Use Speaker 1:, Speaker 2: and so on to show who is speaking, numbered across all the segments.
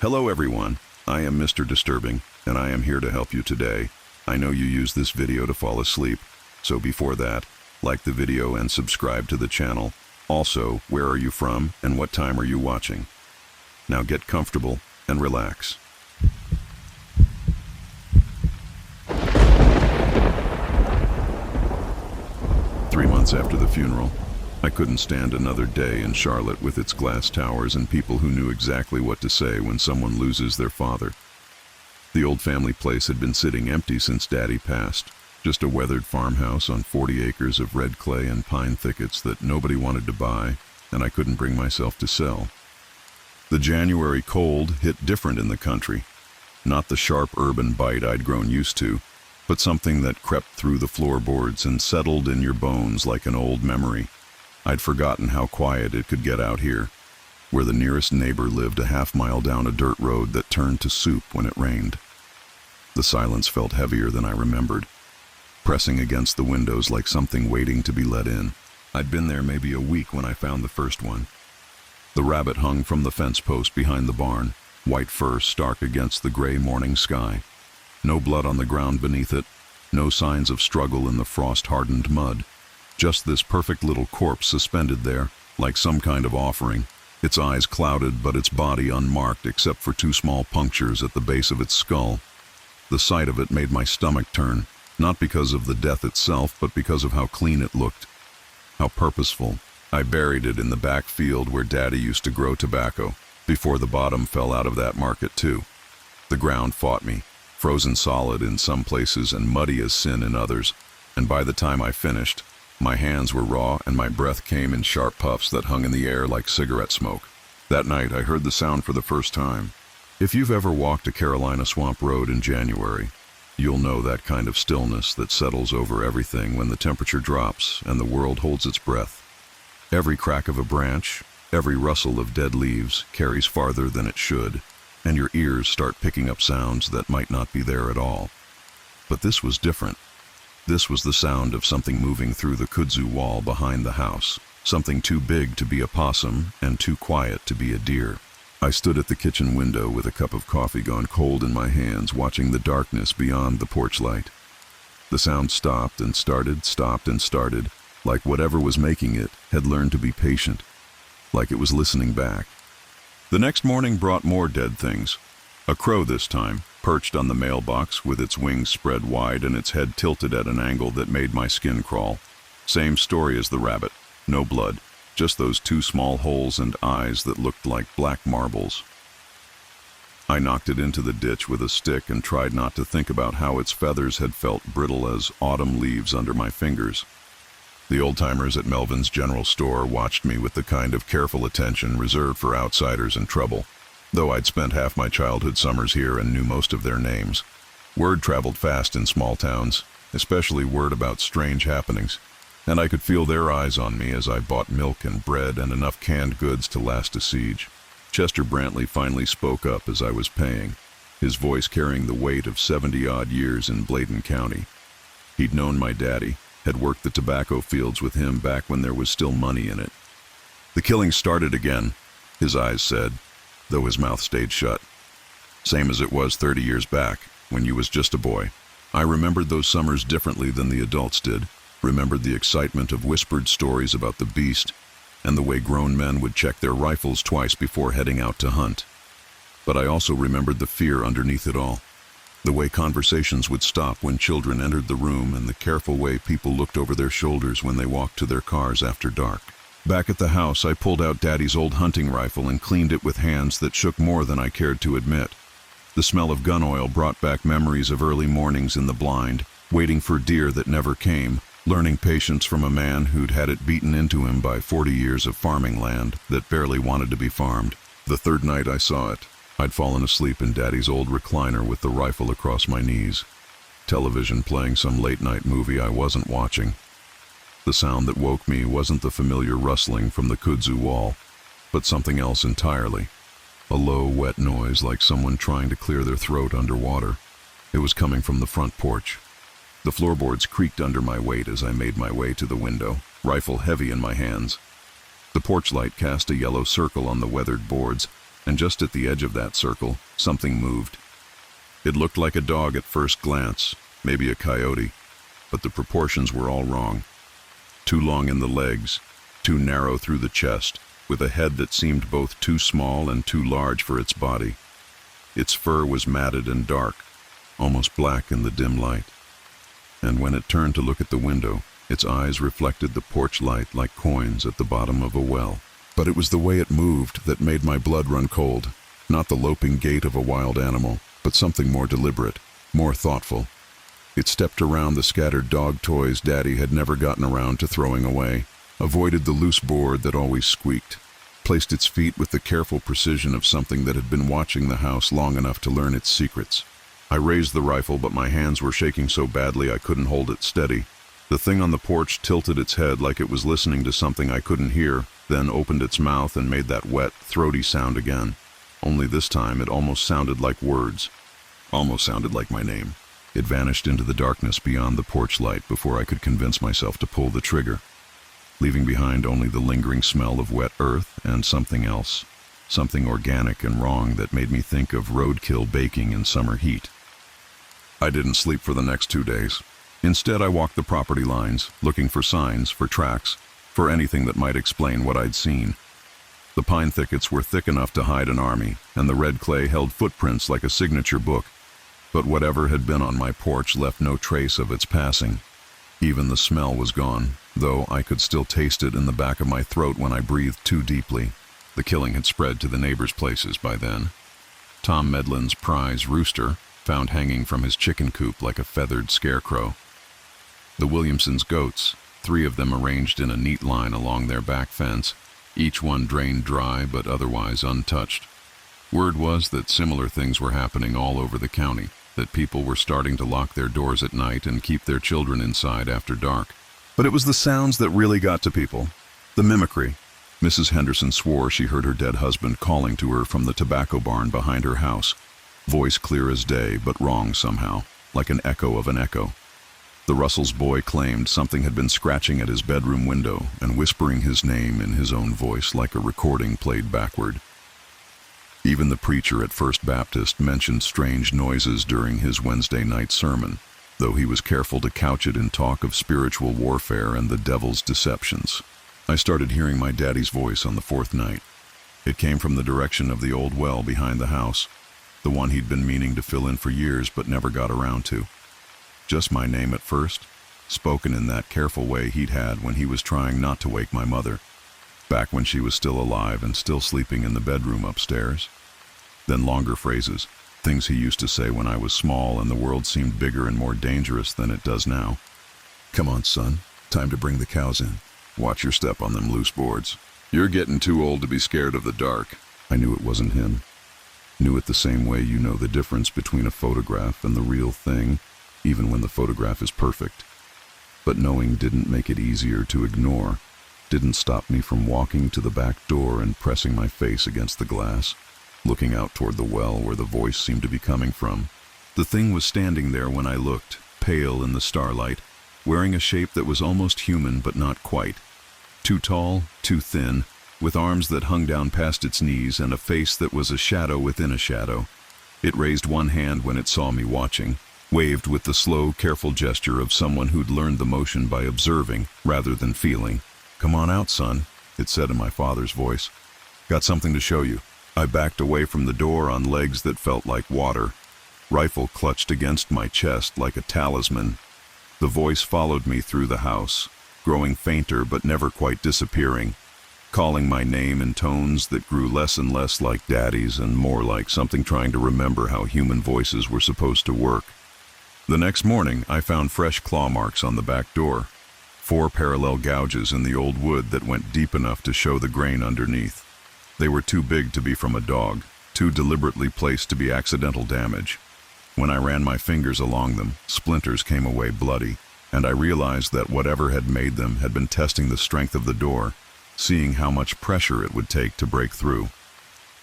Speaker 1: Hello everyone, I am Mr. Disturbing, and I am here to help you today. I know you use this video to fall asleep, so before that, like the video and subscribe to the channel. Also, where are you from and what time are you watching? Now get comfortable and relax. Three months after the funeral, I couldn't stand another day in Charlotte with its glass towers and people who knew exactly what to say when someone loses their father. The old family place had been sitting empty since Daddy passed, just a weathered farmhouse on 40 acres of red clay and pine thickets that nobody wanted to buy, and I couldn't bring myself to sell. The January cold hit different in the country, not the sharp urban bite I'd grown used to, but something that crept through the floorboards and settled in your bones like an old memory. I'd forgotten how quiet it could get out here, where the nearest neighbor lived a half-mile down a dirt road that turned to soup when it rained. The silence felt heavier than I remembered, pressing against the windows like something waiting to be let in. I'd been there maybe a week when I found the first one. The rabbit hung from the fence post behind the barn, white fur stark against the gray morning sky. No blood on the ground beneath it, no signs of struggle in the frost-hardened mud. Just this perfect little corpse suspended there, like some kind of offering, its eyes clouded but its body unmarked except for two small punctures at the base of its skull. The sight of it made my stomach turn, not because of the death itself, but because of how clean it looked, how purposeful. I buried it in the back field where Daddy used to grow tobacco, before the bottom fell out of that market too. The ground fought me, frozen solid in some places and muddy as sin in others, and by the time I finished, my hands were raw and my breath came in sharp puffs that hung in the air like cigarette smoke. That night I heard the sound for the first time. If you've ever walked a Carolina swamp road in January, you'll know that kind of stillness that settles over everything when the temperature drops and the world holds its breath. Every crack of a branch, every rustle of dead leaves carries farther than it should, and your ears start picking up sounds that might not be there at all. But this was different. This was the sound of something moving through the kudzu wall behind the house, something too big to be a possum and too quiet to be a deer. I stood at the kitchen window with a cup of coffee gone cold in my hands, watching the darkness beyond the porch light. The sound stopped and started, stopped and started, like whatever was making it had learned to be patient, like it was listening back. The next morning brought more dead things. A crow this time, perched on the mailbox with its wings spread wide and its head tilted at an angle that made my skin crawl. Same story as the rabbit, no blood, just those two small holes and eyes that looked like black marbles. I knocked it into the ditch with a stick and tried not to think about how its feathers had felt brittle as autumn leaves under my fingers. The old-timers at Melvin's General Store watched me with the kind of careful attention reserved for outsiders in trouble, though I'd spent half my childhood summers here and knew most of their names. Word traveled fast in small towns, especially word about strange happenings, and I could feel their eyes on me as I bought milk and bread and enough canned goods to last a siege. Chester Brantley finally spoke up as I was paying, his voice carrying the weight of 70-odd years in Bladen County. He'd known my daddy, had worked the tobacco fields with him back when there was still money in it. "The killing started again," his eyes said, though his mouth stayed shut. "Same as it was 30 years back, when you was just a boy." I remembered those summers differently than the adults did, remembered the excitement of whispered stories about the beast, and the way grown men would check their rifles twice before heading out to hunt. But I also remembered the fear underneath it all, the way conversations would stop when children entered the room and the careful way people looked over their shoulders when they walked to their cars after dark. Back at the house, I pulled out Daddy's old hunting rifle and cleaned it with hands that shook more than I cared to admit. The smell of gun oil brought back memories of early mornings in the blind, waiting for deer that never came, learning patience from a man who'd had it beaten into him by 40 years of farming land that barely wanted to be farmed. The third night I saw it, I'd fallen asleep in Daddy's old recliner with the rifle across my knees. Television playing some late-night movie I wasn't watching. The sound that woke me wasn't the familiar rustling from the kudzu wall, but something else entirely. A low, wet noise like someone trying to clear their throat underwater. It was coming from the front porch. The floorboards creaked under my weight as I made my way to the window, rifle heavy in my hands. The porch light cast a yellow circle on the weathered boards, and just at the edge of that circle, something moved. It looked like a dog at first glance, maybe a coyote, but the proportions were all wrong. Too long in the legs, too narrow through the chest, with a head that seemed both too small and too large for its body. Its fur was matted and dark, almost black in the dim light. And when it turned to look at the window, its eyes reflected the porch light like coins at the bottom of a well. But it was the way it moved that made my blood run cold, not the loping gait of a wild animal, but something more deliberate, more thoughtful. It stepped around the scattered dog toys Daddy had never gotten around to throwing away, avoided the loose board that always squeaked, placed its feet with the careful precision of something that had been watching the house long enough to learn its secrets. I raised the rifle, but my hands were shaking so badly I couldn't hold it steady. The thing on the porch tilted its head like it was listening to something I couldn't hear, then opened its mouth and made that wet, throaty sound again. Only this time it almost sounded like words. Almost sounded like my name. It vanished into the darkness beyond the porch light before I could convince myself to pull the trigger, leaving behind only the lingering smell of wet earth and something else, something organic and wrong that made me think of roadkill baking in summer heat. I didn't sleep for the next 2 days. Instead, I walked the property lines, looking for signs, for tracks, for anything that might explain what I'd seen. The pine thickets were thick enough to hide an army, and the red clay held footprints like a signature book. But whatever had been on my porch left no trace of its passing. Even the smell was gone, though I could still taste it in the back of my throat when I breathed too deeply. The killing had spread to the neighbors' places by then. Tom Medlin's prize rooster, found hanging from his chicken coop like a feathered scarecrow. The Williamsons' goats, 3 of them arranged in a neat line along their back fence, each one drained dry but otherwise untouched. Word was that similar things were happening all over the county, that people were starting to lock their doors at night and keep their children inside after dark. But it was the sounds that really got to people. The mimicry. Mrs. Henderson swore she heard her dead husband calling to her from the tobacco barn behind her house. Voice clear as day, but wrong somehow, like an echo of an echo. The Russell's boy claimed something had been scratching at his bedroom window and whispering his name in his own voice like a recording played backward. Even the preacher at First Baptist mentioned strange noises during his Wednesday night sermon, though he was careful to couch it in talk of spiritual warfare and the devil's deceptions. I started hearing my daddy's voice on the 4th night. It came from the direction of the old well behind the house, the one he'd been meaning to fill in for years but never got around to. Just my name at first, spoken in that careful way he'd had when he was trying not to wake my mother, back when she was still alive and still sleeping in the bedroom upstairs. Then longer phrases, things he used to say when I was small and the world seemed bigger and more dangerous than it does now. "Come on, son, time to bring the cows in. Watch your step on them loose boards. You're getting too old to be scared of the dark." I knew it wasn't him. Knew it the same way you know the difference between a photograph and the real thing, even when the photograph is perfect. But knowing didn't make it easier to ignore, didn't stop me from walking to the back door and pressing my face against the glass, looking out toward the well where the voice seemed to be coming from. The thing was standing there when I looked, pale in the starlight, wearing a shape that was almost human but not quite. Too tall, too thin, with arms that hung down past its knees and a face that was a shadow within a shadow. It raised one hand when it saw me watching, waved with the slow, careful gesture of someone who'd learned the motion by observing rather than feeling. "Come on out, son," it said in my father's voice. "Got something to show you." I backed away from the door on legs that felt like water, rifle clutched against my chest like a talisman. The voice followed me through the house, growing fainter but never quite disappearing, calling my name in tones that grew less and less like Daddy's and more like something trying to remember how human voices were supposed to work. The next morning, I found fresh claw marks on the back door, 4 parallel gouges in the old wood that went deep enough to show the grain underneath. They were too big to be from a dog, too deliberately placed to be accidental damage. When I ran my fingers along them, splinters came away bloody, and I realized that whatever had made them had been testing the strength of the door, seeing how much pressure it would take to break through.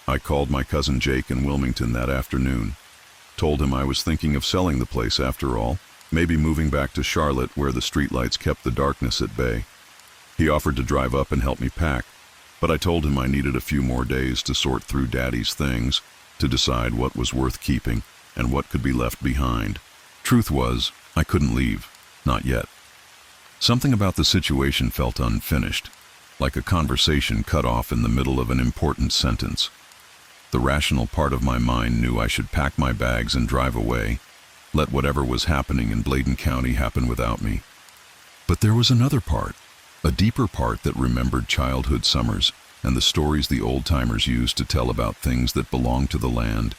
Speaker 1: I called my cousin Jake in Wilmington that afternoon, told him I was thinking of selling the place after all, maybe moving back to Charlotte where the streetlights kept the darkness at bay. He offered to drive up and help me pack. But I told him I needed a few more days to sort through Daddy's things, to decide what was worth keeping and what could be left behind. Truth was, I couldn't leave. Not yet. Something about the situation felt unfinished, like a conversation cut off in the middle of an important sentence. The rational part of my mind knew I should pack my bags and drive away, let whatever was happening in Bladen County happen without me. But there was another part, a deeper part that remembered childhood summers and the stories the old-timers used to tell about things that belonged to the land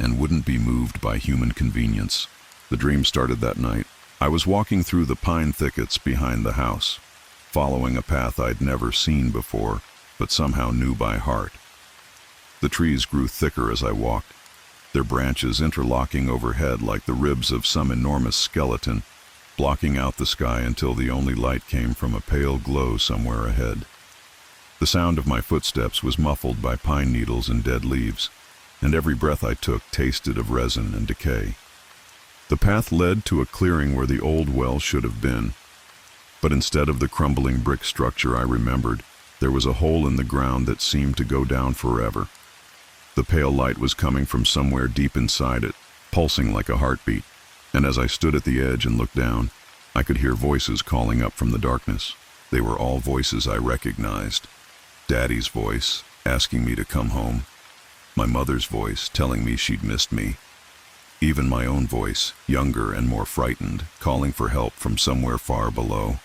Speaker 1: and wouldn't be moved by human convenience. The dream started that night. I was walking through the pine thickets behind the house, following a path I'd never seen before, but somehow knew by heart. The trees grew thicker as I walked, their branches interlocking overhead like the ribs of some enormous skeleton, blocking out the sky until the only light came from a pale glow somewhere ahead. The sound of my footsteps was muffled by pine needles and dead leaves, and every breath I took tasted of resin and decay. The path led to a clearing where the old well should have been, but instead of the crumbling brick structure I remembered, there was a hole in the ground that seemed to go down forever. The pale light was coming from somewhere deep inside it, pulsing like a heartbeat, and as I stood at the edge and looked down, I could hear voices calling up from the darkness. They were all voices I recognized. Daddy's voice, asking me to come home. My mother's voice, telling me she'd missed me. Even my own voice, younger and more frightened, calling for help from somewhere far below.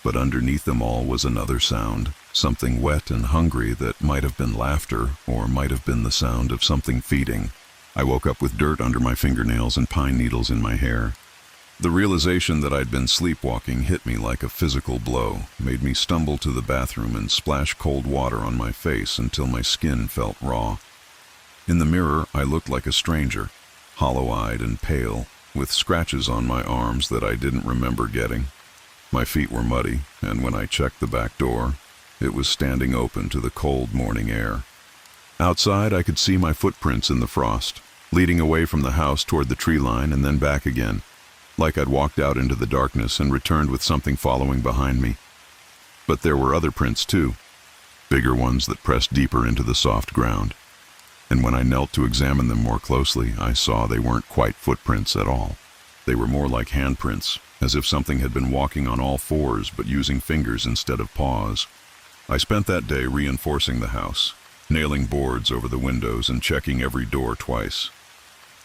Speaker 1: But underneath them all was another sound, something wet and hungry that might have been laughter or might have been the sound of something feeding. I woke up with dirt under my fingernails and pine needles in my hair. The realization that I'd been sleepwalking hit me like a physical blow, made me stumble to the bathroom and splash cold water on my face until my skin felt raw. In the mirror, I looked like a stranger, hollow-eyed and pale, with scratches on my arms that I didn't remember getting. My feet were muddy, and when I checked the back door, it was standing open to the cold morning air. Outside, I could see my footprints in the frost, leading away from the house toward the tree line and then back again, like I'd walked out into the darkness and returned with something following behind me. But there were other prints too, bigger ones that pressed deeper into the soft ground. And when I knelt to examine them more closely, I saw they weren't quite footprints at all. They were more like handprints, as if something had been walking on all fours but using fingers instead of paws. I spent that day reinforcing the house, nailing boards over the windows and checking every door twice.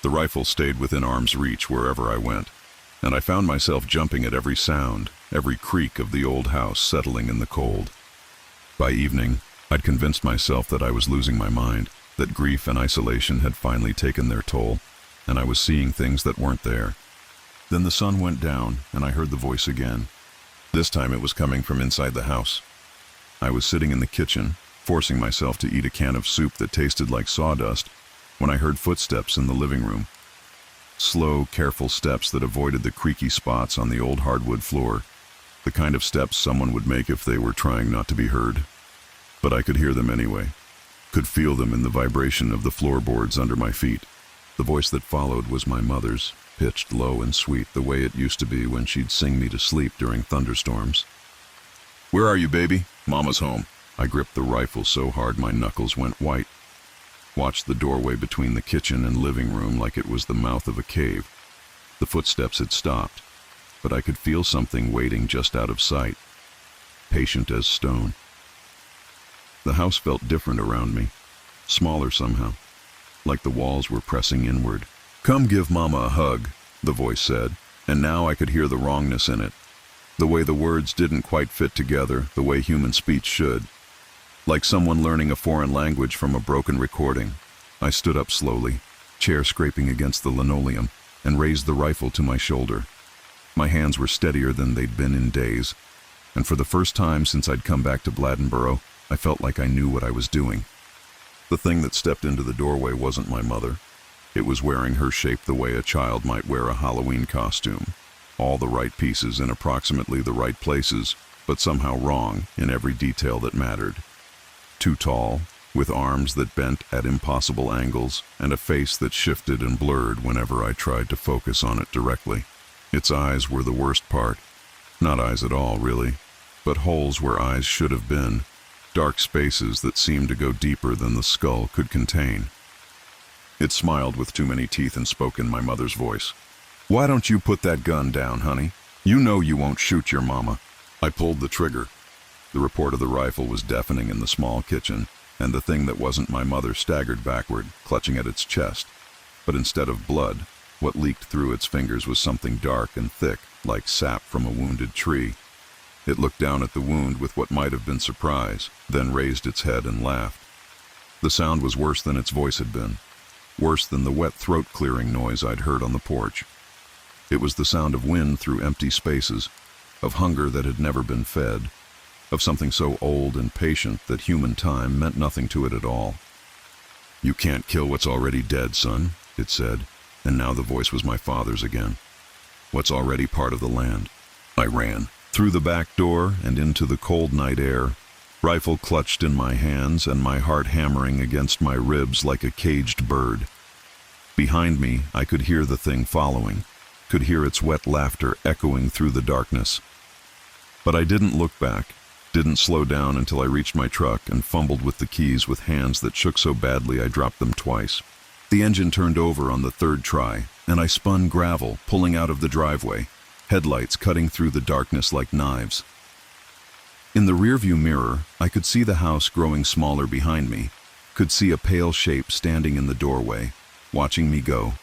Speaker 1: The rifle stayed within arm's reach wherever I went, and I found myself jumping at every sound, every creak of the old house settling in the cold. By evening, I'd convinced myself that I was losing my mind, that grief and isolation had finally taken their toll, and I was seeing things that weren't there. Then the sun went down, and I heard the voice again. This time it was coming from inside the house. I was sitting in the kitchen, forcing myself to eat a can of soup that tasted like sawdust, when I heard footsteps in the living room. Slow, careful steps that avoided the creaky spots on the old hardwood floor, the kind of steps someone would make if they were trying not to be heard. But I could hear them anyway, could feel them in the vibration of the floorboards under my feet. The voice that followed was my mother's, pitched low and sweet the way it used to be when she'd sing me to sleep during thunderstorms. "Where are you, baby? Mama's home." I gripped the rifle so hard my knuckles went white. Watched the doorway between the kitchen and living room like it was the mouth of a cave. The footsteps had stopped, but I could feel something waiting just out of sight, patient as stone. The house felt different around me, smaller somehow, like the walls were pressing inward. "Come give Mama a hug," the voice said, and now I could hear the wrongness in it. The way the words didn't quite fit together, the way human speech should. Like someone learning a foreign language from a broken recording. I stood up slowly, chair scraping against the linoleum, and raised the rifle to my shoulder. My hands were steadier than they'd been in days, and for the first time since I'd come back to Bladenboro, I felt like I knew what I was doing. The thing that stepped into the doorway wasn't my mother. It was wearing her shape the way a child might wear a Halloween costume. All the right pieces in approximately the right places, but somehow wrong in every detail that mattered. Too tall, with arms that bent at impossible angles, and a face that shifted and blurred whenever I tried to focus on it directly. Its eyes were the worst part. Not eyes at all, really, but holes where eyes should have been. dark spaces that seemed to go deeper than the skull could contain. It smiled with too many teeth and spoke in my mother's voice. "Why don't you put that gun down, honey? You know you won't shoot your mama." I pulled the trigger. The report of the rifle was deafening in the small kitchen, and the thing that wasn't my mother staggered backward, clutching at its chest. But instead of blood, what leaked through its fingers was something dark and thick, like sap from a wounded tree. It looked down at the wound with what might have been surprise, then raised its head and laughed. The sound was worse than its voice had been, worse than the wet throat-clearing noise I'd heard on the porch. It was the sound of wind through empty spaces, of hunger that had never been fed, of something so old and patient that human time meant nothing to it at all. "You can't kill what's already dead, son," it said, and now the voice was my father's again. "What's already part of the land." I ran, through the back door and into the cold night air, rifle clutched in my hands and my heart hammering against my ribs like a caged bird. Behind me, I could hear the thing following, could hear its wet laughter echoing through the darkness. But I didn't look back, didn't slow down until I reached my truck and fumbled with the keys with hands that shook so badly I dropped them twice. The engine turned over on the third try, and I spun gravel, pulling out of the driveway, headlights cutting through the darkness like knives. In the rearview mirror, I could see the house growing smaller behind me, could see a pale shape standing in the doorway, watching me go.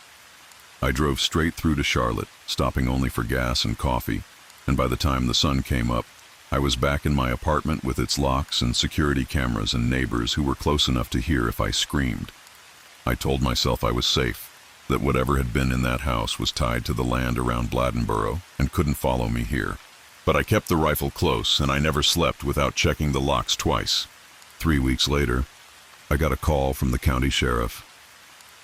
Speaker 1: I drove straight through to Charlotte, stopping only for gas and coffee, and by the time the sun came up, I was back in my apartment with its locks and security cameras and neighbors who were close enough to hear if I screamed. I told myself I was safe, that whatever had been in that house was tied to the land around Bladdenboro and couldn't follow me here. But I kept the rifle close, and I never slept without checking the locks twice. 3 weeks later, I got a call from the county sheriff.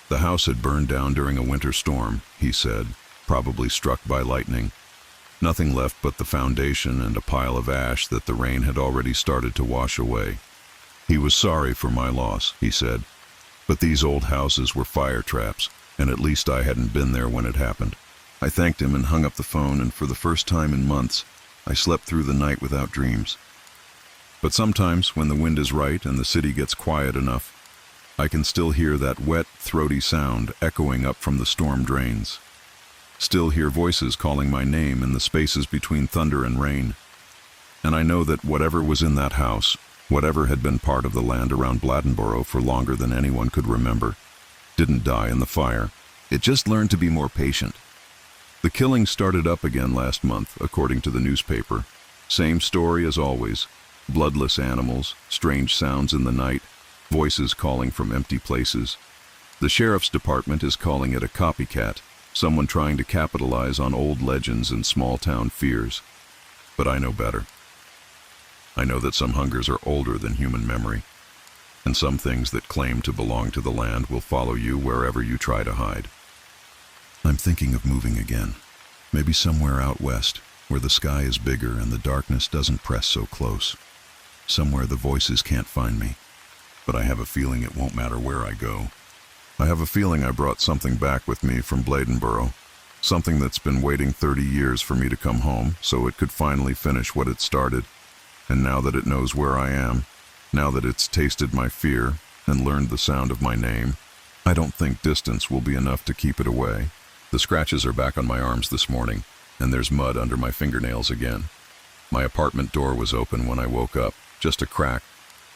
Speaker 1: The house had burned down during a winter storm, he said, probably struck by lightning. Nothing left but the foundation and a pile of ash that the rain had already started to wash away. He was sorry for my loss, he said, but these old houses were fire traps, and at least I hadn't been there when it happened. I thanked him and hung up the phone, and for the first time in months, I slept through the night without dreams. But sometimes, when the wind is right and the city gets quiet enough, I can still hear that wet, throaty sound echoing up from the storm drains. Still hear voices calling my name in the spaces between thunder and rain. And I know that whatever was in that house, whatever had been part of the land around Bladdenboro for longer than anyone could remember, didn't die in the fire. It just learned to be more patient. The killing started up again last month, according to the newspaper. Same story as always. Bloodless animals, strange sounds in the night, voices calling from empty places. The sheriff's department is calling it a copycat, someone trying to capitalize on old legends and small-town fears. But I know better. I know that some hungers are older than human memory, and some things that claim to belong to the land will follow you wherever you try to hide. I'm thinking of moving again, maybe somewhere out west, where the sky is bigger and the darkness doesn't press so close. Somewhere the voices can't find me, but I have a feeling it won't matter where I go. I have a feeling I brought something back with me from Bladdenboro, something that's been waiting 30 years for me to come home so it could finally finish what it started. And now that it knows where I am, now that it's tasted my fear and learned the sound of my name, I don't think distance will be enough to keep it away. The scratches are back on my arms this morning, and there's mud under my fingernails again. My apartment door was open when I woke up, just a crack,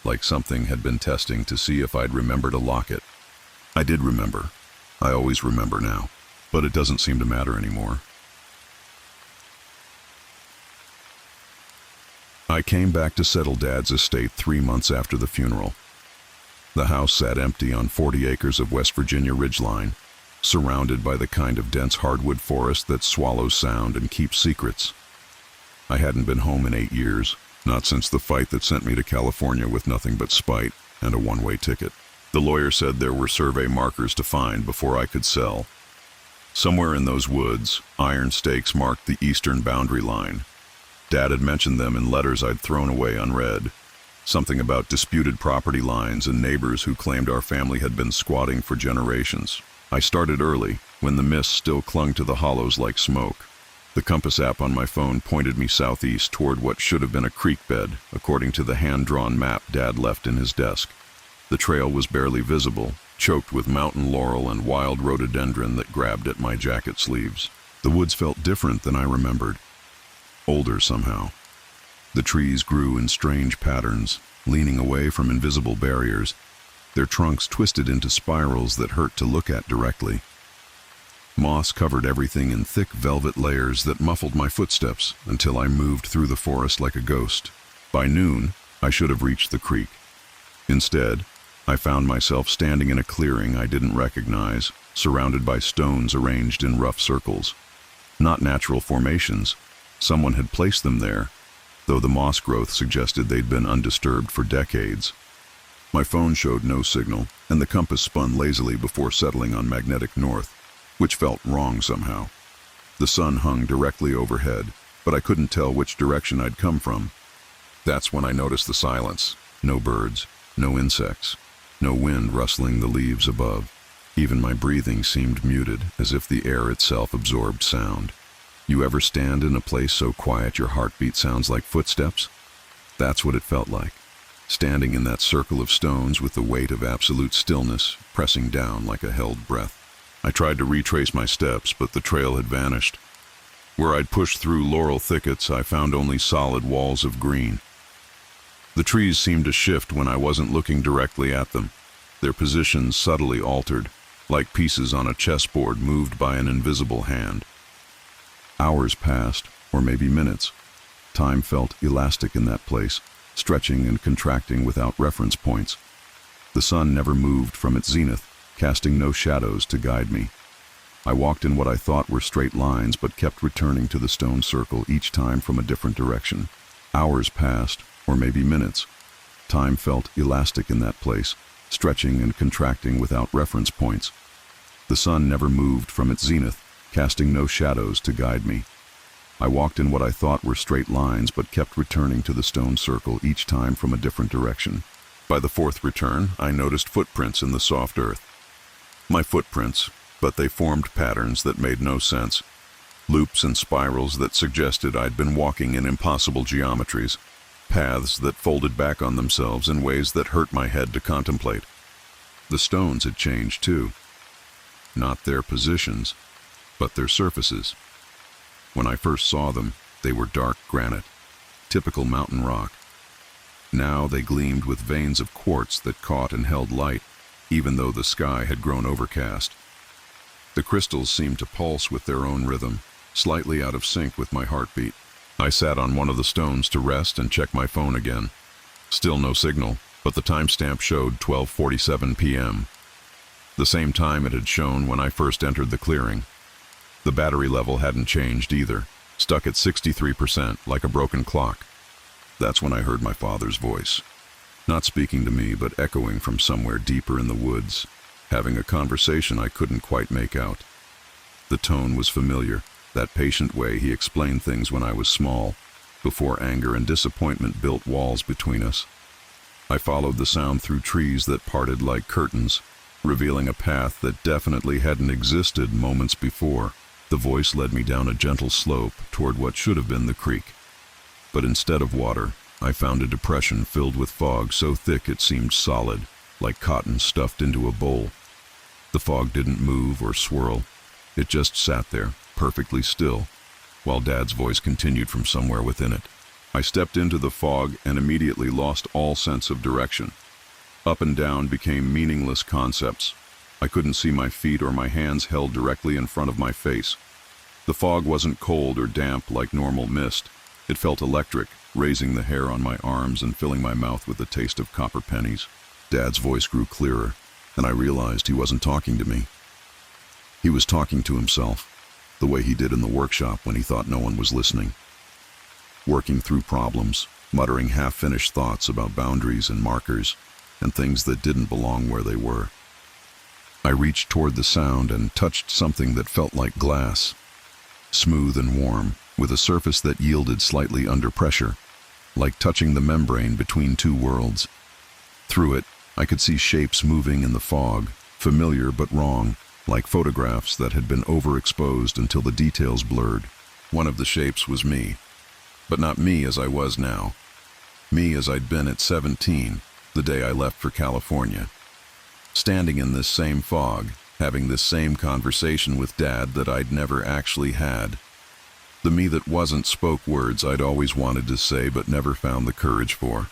Speaker 1: like something had been testing to see if I'd remember to lock it. I did remember. I always remember now, but it doesn't seem to matter anymore. I came back to settle Dad's estate 3 months after the funeral. The house sat empty on 40 acres of West Virginia ridgeline, surrounded by the kind of dense hardwood forest that swallows sound and keeps secrets. I hadn't been home in 8 years, not since the fight that sent me to California with nothing but spite and a one-way ticket. The lawyer said there were survey markers to find before I could sell. Somewhere in those woods, iron stakes marked the eastern boundary line. Dad had mentioned them in letters I'd thrown away unread. Something about disputed property lines and neighbors who claimed our family had been squatting for generations. I started early, when the mist still clung to the hollows like smoke. The compass app on my phone pointed me southeast toward what should have been a creek bed, according to the hand-drawn map Dad left in his desk. The trail was barely visible, choked with mountain laurel and wild rhododendron that grabbed at my jacket sleeves. The woods felt different than I remembered. Older somehow. The trees grew in strange patterns, leaning away from invisible barriers, their trunks twisted into spirals that hurt to look at directly. Moss covered everything in thick velvet layers that muffled my footsteps until I moved through the forest like a ghost. By noon, I should have reached the creek. Instead, I found myself standing in a clearing I didn't recognize, surrounded by stones arranged in rough circles. Not natural formations. Someone had placed them there, though the moss growth suggested they'd been undisturbed for decades. My phone showed no signal, and the compass spun lazily before settling on magnetic north, which felt wrong somehow. The sun hung directly overhead, but I couldn't tell which direction I'd come from. That's when I noticed the silence. No birds, no insects, no wind rustling the leaves above. Even my breathing seemed muted, as if the air itself absorbed sound. You ever stand in a place so quiet your heartbeat sounds like footsteps? That's what it felt like, standing in that circle of stones with the weight of absolute stillness pressing down like a held breath. I tried to retrace my steps, but the trail had vanished. Where I'd pushed through laurel thickets, I found only solid walls of green. The trees seemed to shift when I wasn't looking directly at them, their positions subtly altered, like pieces on a chessboard moved by an invisible hand. Hours passed, or maybe minutes. Time felt elastic in that place, stretching and contracting without reference points. The sun never moved from its zenith, casting no shadows to guide me. I walked in what I thought were straight lines, but kept returning to the stone circle each time from a different direction. Hours passed, or maybe minutes. Time felt elastic in that place, stretching and contracting without reference points. The sun never moved from its zenith, casting no shadows to guide me. I walked in what I thought were straight lines, but kept returning to the stone circle each time from a different direction. By the fourth return, I noticed footprints in the soft earth. My footprints, but they formed patterns that made no sense. Loops and spirals that suggested I'd been walking in impossible geometries. Paths that folded back on themselves in ways that hurt my head to contemplate. The stones had changed too. Not their positions, but their surfaces. When I first saw them, they were dark granite, typical mountain rock. Now they gleamed with veins of quartz that caught and held light, even though the sky had grown overcast. The crystals seemed to pulse with their own rhythm, slightly out of sync with my heartbeat. I sat on one of the stones to rest and check my phone again. Still no signal, but the timestamp showed 12:47 p.m. The same time it had shown when I first entered the clearing. The battery level hadn't changed either, stuck at 63%, like a broken clock. That's when I heard my father's voice. Not speaking to me, but echoing from somewhere deeper in the woods, having a conversation I couldn't quite make out. The tone was familiar, that patient way he explained things when I was small, before anger and disappointment built walls between us. I followed the sound through trees that parted like curtains, revealing a path that definitely hadn't existed moments before. The voice led me down a gentle slope toward what should have been the creek. But instead of water, I found a depression filled with fog so thick it seemed solid, like cotton stuffed into a bowl. The fog didn't move or swirl. It just sat there, perfectly still, while Dad's voice continued from somewhere within it. I stepped into the fog and immediately lost all sense of direction. Up and down became meaningless concepts. I couldn't see my feet or my hands held directly in front of my face. The fog wasn't cold or damp like normal mist. It felt electric, raising the hair on my arms and filling my mouth with the taste of copper pennies. Dad's voice grew clearer, and I realized he wasn't talking to me. He was talking to himself, the way he did in the workshop when he thought no one was listening. Working through problems, muttering half-finished thoughts about boundaries and markers, and things that didn't belong where they were. I reached toward the sound and touched something that felt like glass, smooth and warm, with a surface that yielded slightly under pressure, like touching the membrane between two worlds. Through it, I could see shapes moving in the fog, familiar but wrong, like photographs that had been overexposed until the details blurred. One of the shapes was me, but not me as I was now. Me as I'd been at 17, the day I left for California. Standing in this same fog, having this same conversation with Dad that I'd never actually had. The me that wasn't spoke words I'd always wanted to say but never found the courage for.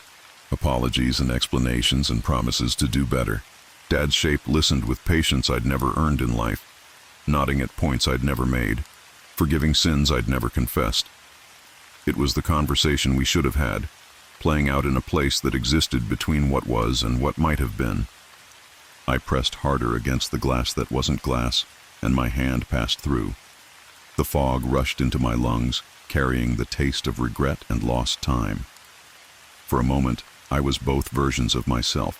Speaker 1: Apologies and explanations and promises to do better. Dad's shape listened with patience I'd never earned in life, nodding at points I'd never made, forgiving sins I'd never confessed. It was the conversation we should have had, playing out in a place that existed between what was and what might have been. I pressed harder against the glass that wasn't glass, and my hand passed through. The fog rushed into my lungs, carrying the taste of regret and lost time. For a moment, I was both versions of myself,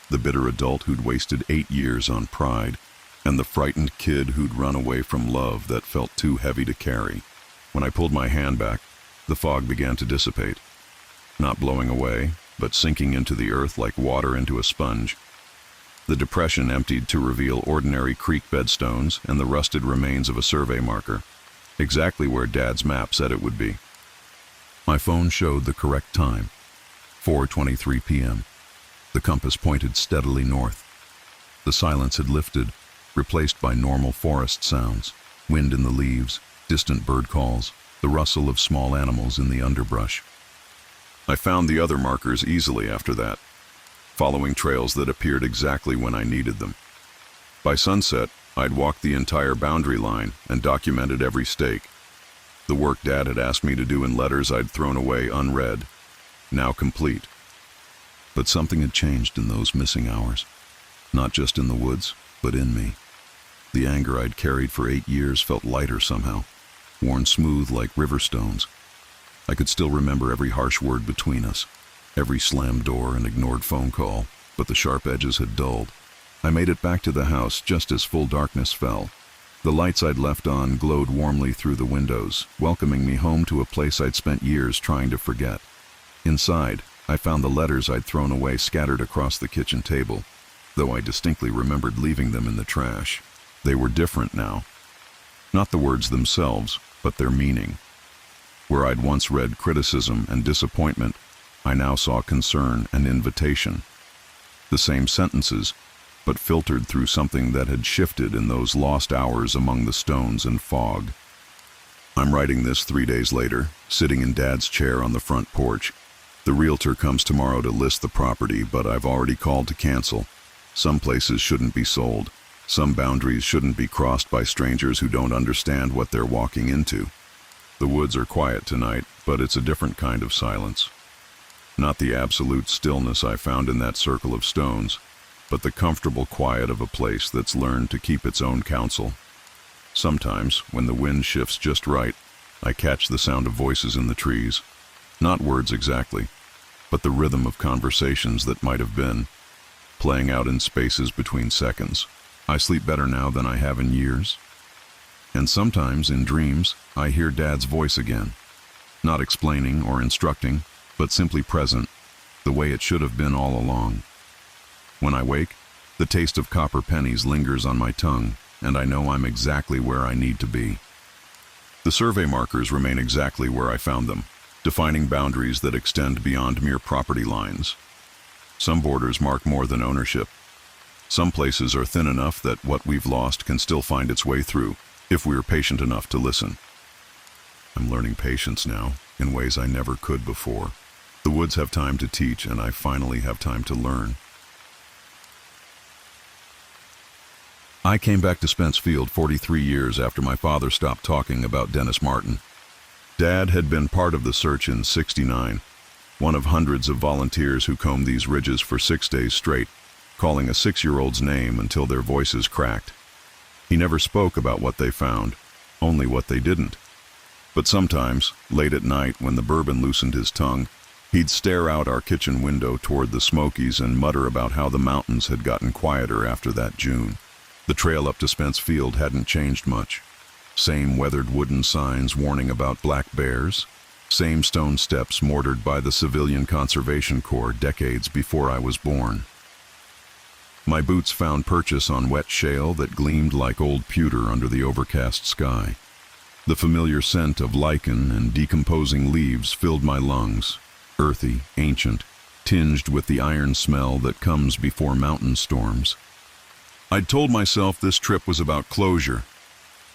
Speaker 1: the bitter adult who'd wasted 8 years on pride, and the frightened kid who'd run away from love that felt too heavy to carry. When I pulled my hand back, the fog began to dissipate, not blowing away, but sinking into the earth like water into a sponge. The depression emptied to reveal ordinary creek bedstones and the rusted remains of a survey marker, exactly where Dad's map said it would be. My phone showed the correct time, 4:23 p.m. The compass pointed steadily north. The silence had lifted, replaced by normal forest sounds, wind in the leaves, distant bird calls, the rustle of small animals in the underbrush. I found the other markers easily after that, following trails that appeared exactly when I needed them. By sunset, I'd walked the entire boundary line and documented every stake. The work Dad had asked me to do in letters I'd thrown away unread, now complete. But something had changed in those missing hours, not just in the woods, but in me. The anger I'd carried for 8 years felt lighter somehow, worn smooth like river stones. I could still remember every harsh word between us, every slammed door and ignored phone call, but the sharp edges had dulled. I made it back to the house just as full darkness fell. The lights I'd left on glowed warmly through the windows, welcoming me home to a place I'd spent years trying to forget. Inside, I found the letters I'd thrown away scattered across the kitchen table, though I distinctly remembered leaving them in the trash. They were different now. Not the words themselves, but their meaning. Where I'd once read criticism and disappointment, I now saw concern and invitation. The same sentences, but filtered through something that had shifted in those lost hours among the stones and fog. I'm writing this 3 days later, sitting in Dad's chair on the front porch. The realtor comes tomorrow to list the property, but I've already called to cancel. Some places shouldn't be sold. Some boundaries shouldn't be crossed by strangers who don't understand what they're walking into. The woods are quiet tonight, but it's a different kind of silence. Not the absolute stillness I found in that circle of stones, but the comfortable quiet of a place that's learned to keep its own counsel. Sometimes, when the wind shifts just right, I catch the sound of voices in the trees. Not words exactly, but the rhythm of conversations that might have been, playing out in spaces between seconds. I sleep better now than I have in years. And sometimes, in dreams, I hear Dad's voice again, not explaining or instructing, but simply present, the way it should have been all along. When I wake, the taste of copper pennies lingers on my tongue, and I know I'm exactly where I need to be. The survey markers remain exactly where I found them, defining boundaries that extend beyond mere property lines. Some borders mark more than ownership. Some places are thin enough that what we've lost can still find its way through, if we're patient enough to listen. I'm learning patience now, in ways I never could before. The woods have time to teach, and I finally have time to learn. I came back to Spence Field 43 years after my father stopped talking about Dennis Martin. Dad had been part of the search in '69, one of hundreds of volunteers who combed these ridges for 6 days straight, calling a 6-year-old's name until their voices cracked. He never spoke about what they found, only what they didn't. But sometimes, late at night when the bourbon loosened his tongue, he'd stare out our kitchen window toward the Smokies and mutter about how the mountains had gotten quieter after that June. The trail up to Spence Field hadn't changed much. Same weathered wooden signs warning about black bears. Same stone steps mortared by the Civilian Conservation Corps decades before I was born. My boots found purchase on wet shale that gleamed like old pewter under the overcast sky. The familiar scent of lichen and decomposing leaves filled my lungs, earthy, ancient, tinged with the iron smell that comes before mountain storms. I'd told myself this trip was about closure.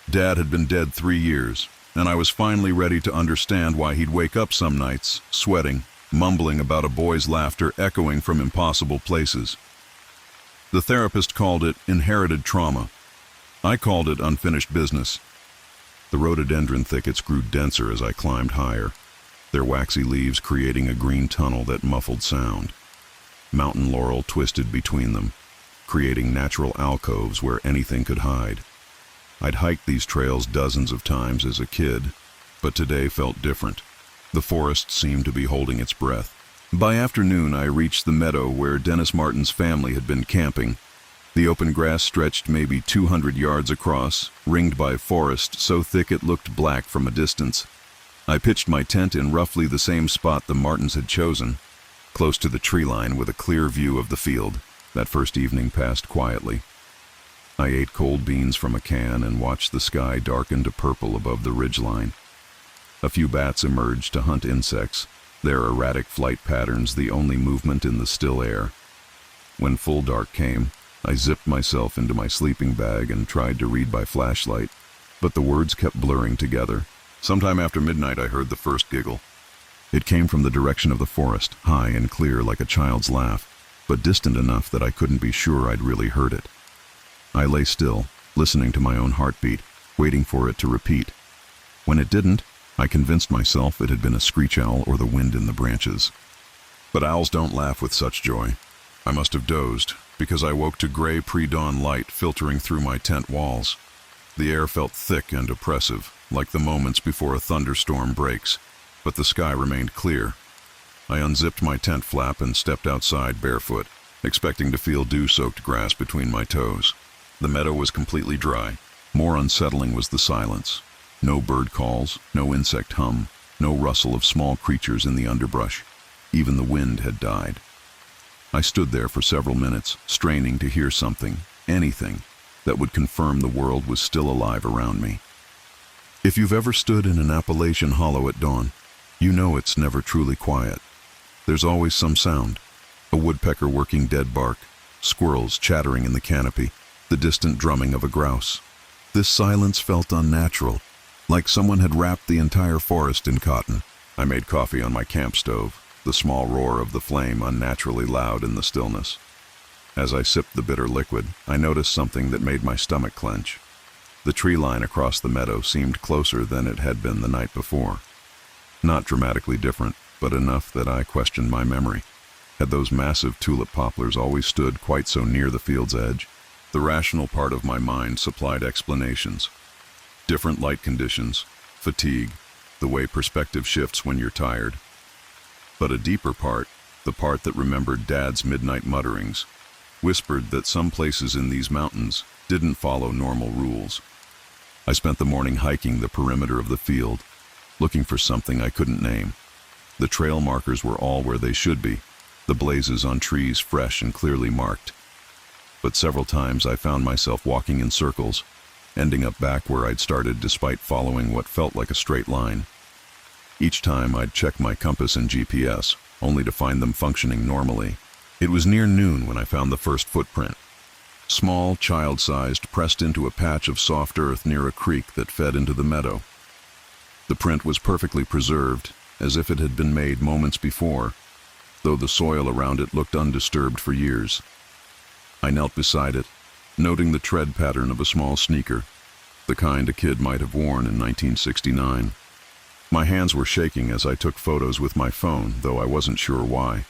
Speaker 1: Dad had been dead 3 years, and I was finally ready to understand why he'd wake up some nights, sweating, mumbling about a boy's laughter echoing from impossible places. The therapist called it inherited trauma. I called it unfinished business. The rhododendron thickets grew denser as I climbed higher, their waxy leaves creating a green tunnel that muffled sound. Mountain laurel twisted between them, creating natural alcoves where anything could hide. I'd hiked these trails dozens of times as a kid, but today felt different. The forest seemed to be holding its breath. By afternoon, I reached the meadow where Dennis Martin's family had been camping. The open grass stretched maybe 200 yards across, ringed by forest so thick it looked black from a distance. I pitched my tent in roughly the same spot the Martins had chosen, close to the tree line with a clear view of the field. That first evening passed quietly. I ate cold beans from a can and watched the sky darken to purple above the ridgeline. A few bats emerged to hunt insects, their erratic flight patterns the only movement in the still air. When full dark came, I zipped myself into my sleeping bag and tried to read by flashlight, but the words kept blurring together. Sometime after midnight, I heard the first giggle. It came from the direction of the forest, high and clear like a child's laugh, but distant enough that I couldn't be sure I'd really heard it. I lay still, listening to my own heartbeat, waiting for it to repeat. When it didn't, I convinced myself it had been a screech owl or the wind in the branches. But owls don't laugh with such joy. I must have dozed, because I woke to gray pre-dawn light filtering through my tent walls. The air felt thick and oppressive, like the moments before a thunderstorm breaks, but the sky remained clear. I unzipped my tent flap and stepped outside barefoot, expecting to feel dew-soaked grass between my toes. The meadow was completely dry. More unsettling was the silence. No bird calls, no insect hum, no rustle of small creatures in the underbrush. Even the wind had died. I stood there for several minutes, straining to hear something, anything, that would confirm the world was still alive around me. If you've ever stood in an Appalachian hollow at dawn, you know it's never truly quiet. There's always some sound, a woodpecker working dead bark, squirrels chattering in the canopy, the distant drumming of a grouse. This silence felt unnatural, like someone had wrapped the entire forest in cotton. I made coffee on my camp stove, the small roar of the flame unnaturally loud in the stillness. As I sipped the bitter liquid, I noticed something that made my stomach clench. The tree line across the meadow seemed closer than it had been the night before. Not dramatically different, but enough that I questioned my memory. Had those massive tulip poplars always stood quite so near the field's edge? The rational part of my mind supplied explanations. Different light conditions, fatigue, the way perspective shifts when you're tired. But a deeper part, the part that remembered Dad's midnight mutterings, whispered that some places in these mountains didn't follow normal rules. I spent the morning hiking the perimeter of the field, looking for something I couldn't name. The trail markers were all where they should be, the blazes on trees fresh and clearly marked. But several times I found myself walking in circles, ending up back where I'd started despite following what felt like a straight line. Each time I'd check my compass and GPS, only to find them functioning normally. It was near noon when I found the first footprint. Small, child-sized, pressed into a patch of soft earth near a creek that fed into the meadow. The print was perfectly preserved, as if it had been made moments before, though the soil around it looked undisturbed for years. I knelt beside it, noting the tread pattern of a small sneaker, the kind a kid might have worn in 1969. My hands were shaking as I took photos with my phone, though I wasn't sure why.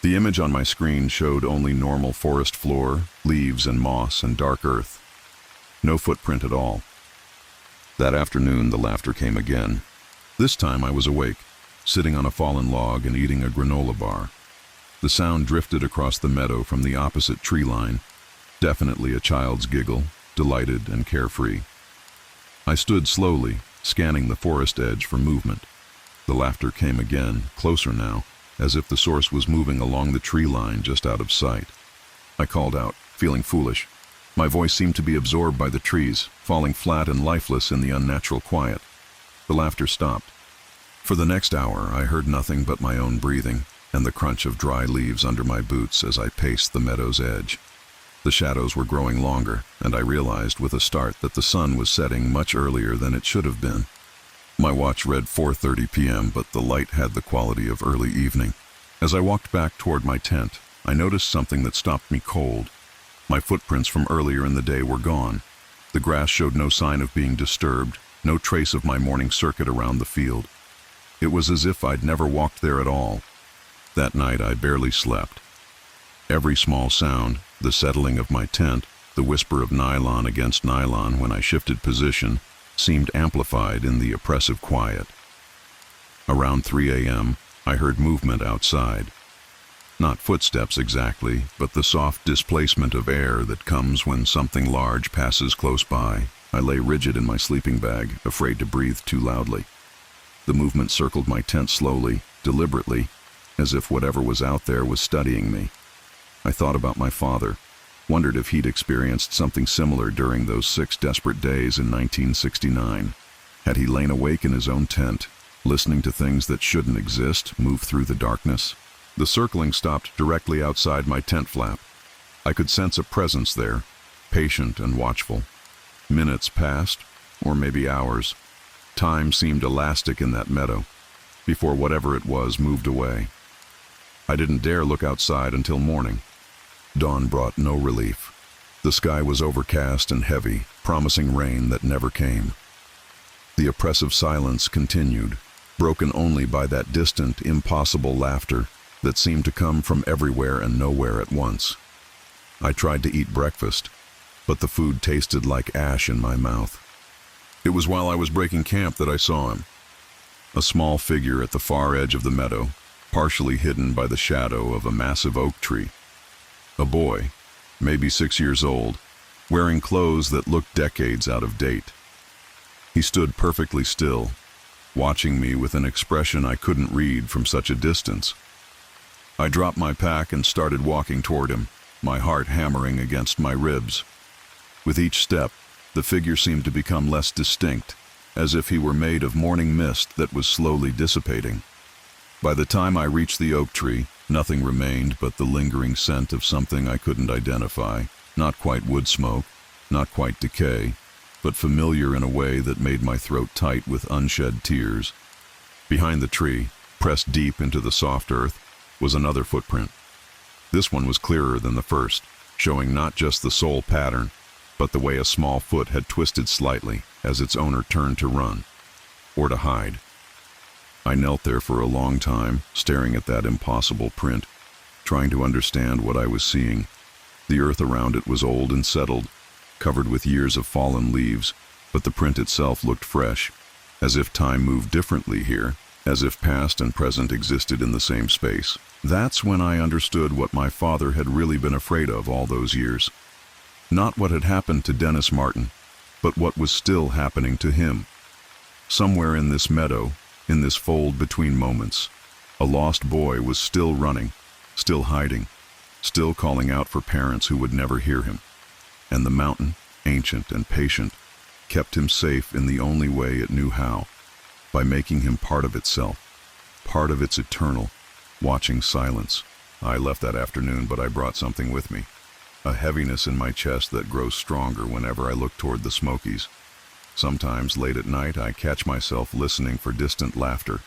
Speaker 1: The image on my screen showed only normal forest floor, leaves and moss and dark earth. No footprint at all. That afternoon, the laughter came again. This time I was awake, sitting on a fallen log and eating a granola bar. The sound drifted across the meadow from the opposite tree line, definitely a child's giggle, delighted and carefree. I stood slowly, scanning the forest edge for movement. The laughter came again, closer now, as if the source was moving along the tree line just out of sight. I called out, feeling foolish. My voice seemed to be absorbed by the trees, falling flat and lifeless in the unnatural quiet. The laughter stopped. For the next hour, I heard nothing but my own breathing and the crunch of dry leaves under my boots as I paced the meadow's edge. The shadows were growing longer, and I realized with a start that the sun was setting much earlier than it should have been. My watch read 4:30 p.m., but the light had the quality of early evening. As I walked back toward my tent, I noticed something that stopped me cold. My footprints from earlier in the day were gone. The grass showed no sign of being disturbed, no trace of my morning circuit around the field. It was as if I'd never walked there at all. That night I barely slept. Every small sound, the settling of my tent, the whisper of nylon against nylon when I shifted position, seemed amplified in the oppressive quiet. Around 3 a.m., I heard movement outside. Not footsteps exactly, but the soft displacement of air that comes when something large passes close by. I lay rigid in my sleeping bag, afraid to breathe too loudly. The movement circled my tent slowly, deliberately, as if whatever was out there was studying me. I thought about my father, wondered if he'd experienced something similar during those 6 desperate days in 1969. Had he lain awake in his own tent, listening to things that shouldn't exist move through the darkness? The circling stopped directly outside my tent flap. I could sense a presence there, patient and watchful. Minutes passed, or maybe hours. Time seemed elastic in that meadow, before whatever it was moved away. I didn't dare look outside until morning. Dawn brought no relief. The sky was overcast and heavy, promising rain that never came. The oppressive silence continued, broken only by that distant, impossible laughter that seemed to come from everywhere and nowhere at once. I tried to eat breakfast, but the food tasted like ash in my mouth. It was while I was breaking camp that I saw him. A small figure at the far edge of the meadow, partially hidden by the shadow of a massive oak tree. A boy, maybe 6 years old, wearing clothes that looked decades out of date. He stood perfectly still, watching me with an expression I couldn't read from such a distance. I dropped my pack and started walking toward him, my heart hammering against my ribs. With each step, the figure seemed to become less distinct, as if he were made of morning mist that was slowly dissipating. By the time I reached the oak tree, nothing remained but the lingering scent of something I couldn't identify, not quite wood smoke, not quite decay, but familiar in a way that made my throat tight with unshed tears. Behind the tree, pressed deep into the soft earth, was another footprint. This one was clearer than the first, showing not just the sole pattern, but the way a small foot had twisted slightly as its owner turned to run, or to hide. I knelt there for a long time, staring at that impossible print, trying to understand what I was seeing. The earth around it was old and settled, covered with years of fallen leaves, but the print itself looked fresh, as if time moved differently here, as if past and present existed in the same space. That's when I understood what my father had really been afraid of all those years. Not what had happened to Dennis Martin, but what was still happening to him. Somewhere in this meadow, in this fold between moments, a lost boy was still running, still hiding, still calling out for parents who would never hear him. And the mountain, ancient and patient, kept him safe in the only way it knew how, by making him part of itself, part of its eternal, watching silence. I left that afternoon, but I brought something with me, a heaviness in my chest that grows stronger whenever I look toward the Smokies. Sometimes, late at night, I catch myself listening for distant laughter,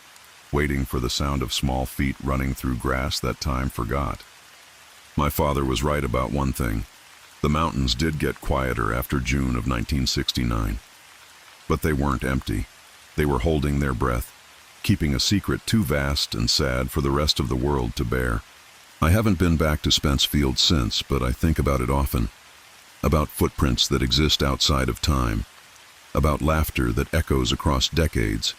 Speaker 1: waiting for the sound of small feet running through grass that time forgot. My father was right about one thing. The mountains did get quieter after June of 1969. But they weren't empty. They were holding their breath, keeping a secret too vast and sad for the rest of the world to bear. I haven't been back to Spence Field since, but I think about it often. About footprints that exist outside of time. About laughter that echoes across decades.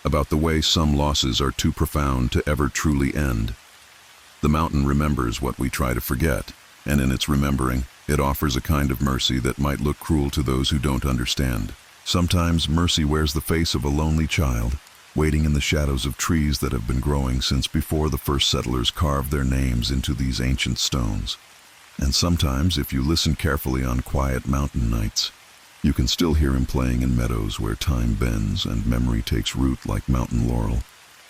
Speaker 1: About the way some losses are too profound to ever truly end. The mountain remembers what we try to forget, and in its remembering, it offers a kind of mercy that might look cruel to those who don't understand. Sometimes mercy wears the face of a lonely child, waiting in the shadows of trees that have been growing since before the first settlers carved their names into these ancient stones. And sometimes, if you listen carefully on quiet mountain nights, you can still hear him playing in meadows where time bends and memory takes root like mountain laurel,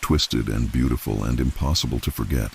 Speaker 1: twisted and beautiful and impossible to forget.